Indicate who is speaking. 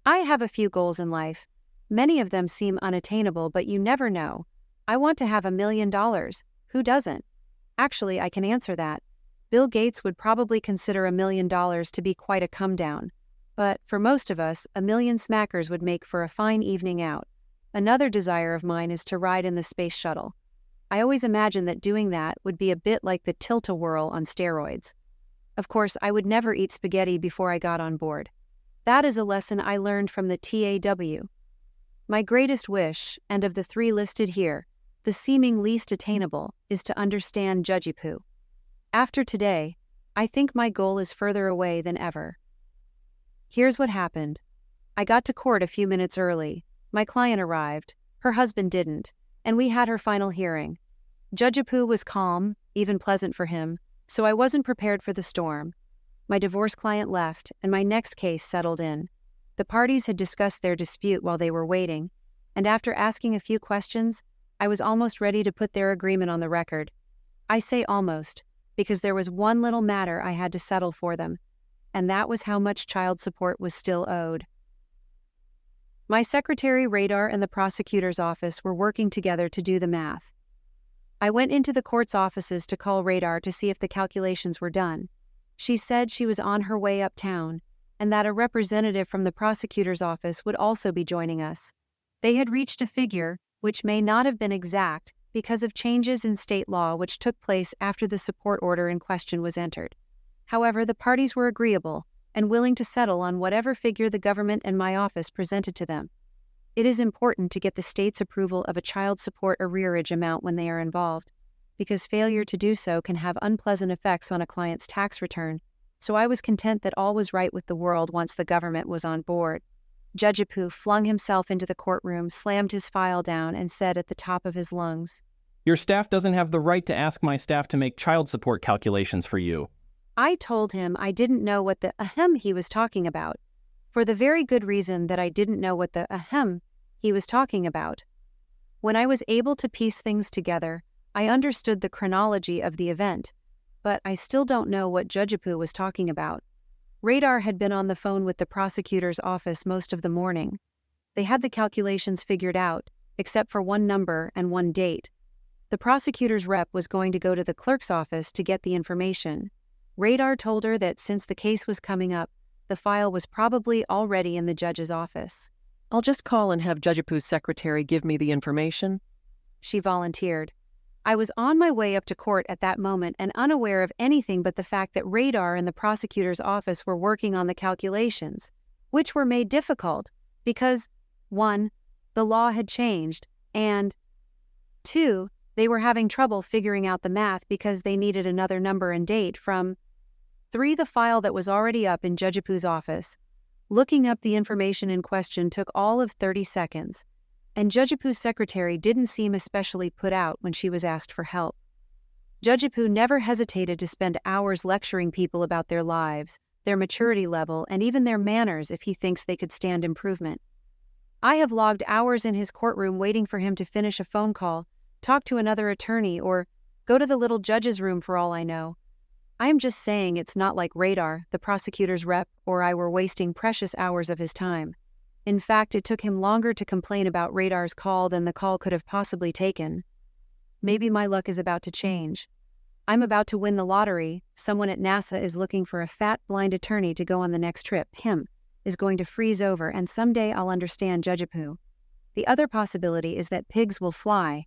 Speaker 1: I have a few goals in life. Many of them seem unattainable, but you never know. I want to have $1 million. Who doesn't? Actually, I can answer that. Bill Gates would probably consider $1 million to be quite a come down. But for most of us, 1,000,000 smackers would make for a fine evening out. Another desire of mine is to ride in the space shuttle. I always imagine that doing that would be a bit like the tilt-a-whirl on steroids. Of course, I would never eat spaghetti before I got on board. That is a lesson I learned from the TAW. My greatest wish, and of the 3 listed here, the seeming least attainable, is to understand Judgipoo. After today, I think my goal is further away than ever. Here's what happened. I got to court a few minutes early. My client arrived, her husband didn't, and we had her final hearing. Judgipoo was calm, even pleasant for him, so I wasn't prepared for the storm. My divorce client left, and my next case settled in. The parties had discussed their dispute while they were waiting, and after asking a few questions, I was almost ready to put their agreement on the record. I say almost, because there was one little matter I had to settle for them, and that was how much child support was still owed. My secretary Radar and the prosecutor's office were working together to do the math. I went into the court's offices to call Radar to see if the calculations were done. She said she was on her way uptown, and that a representative from the prosecutor's office would also be joining us. They had reached a figure, which may not have been exact, because of changes in state law which took place after the support order in question was entered. However, the parties were agreeable and willing to settle on whatever figure the government and my office presented to them. It is important to get the state's approval of a child support arrearage amount when they are involved, because failure to do so can have unpleasant effects on a client's tax return, so I was content that all was right with the world once the government was on board. Judgipoo flung himself into the courtroom, slammed his file down, and said at the top of his lungs,
Speaker 2: "Your staff doesn't have the right to ask my staff to make child support calculations for you."
Speaker 1: I told him I didn't know what the ahem he was talking about, for the very good reason that I didn't know what the ahem he was talking about. When I was able to piece things together, I understood the chronology of the event, but I still don't know what Judgipoo was talking about. Radar had been on the phone with the prosecutor's office most of the morning. They had the calculations figured out, except for one number and one date. The prosecutor's rep was going to go to the clerk's office to get the information. Radar told her that since the case was coming up, the file was probably already in the judge's office.
Speaker 3: "I'll just call and have Judgipoo's secretary give me the information,"
Speaker 1: she volunteered. I was on my way up to court at that moment and unaware of anything but the fact that Radar and the prosecutor's office were working on the calculations, which were made difficult because, 1, the law had changed, and 2, they were having trouble figuring out the math because they needed another number and date from 3, the file that was already up in Judgipoo's office. Looking up the information in question took all of 30 seconds, and Judgipoo's secretary didn't seem especially put out when she was asked for help. Judgipoo never hesitated to spend hours lecturing people about their lives, their maturity level, and even their manners if he thinks they could stand improvement. I have logged hours in his courtroom waiting for him to finish a phone call, talk to another attorney, or go to the little judge's room for all I know. I am just saying it's not like Radar, the prosecutor's rep, or I were wasting precious hours of his time. In fact, it took him longer to complain about Radar's call than the call could have possibly taken. Maybe my luck is about to change. I'm about to win the lottery. Someone at NASA is looking for a fat, blind attorney to go on the next trip. Him is going to freeze over, and someday I'll understand Judgipoo. The other possibility is that pigs will fly,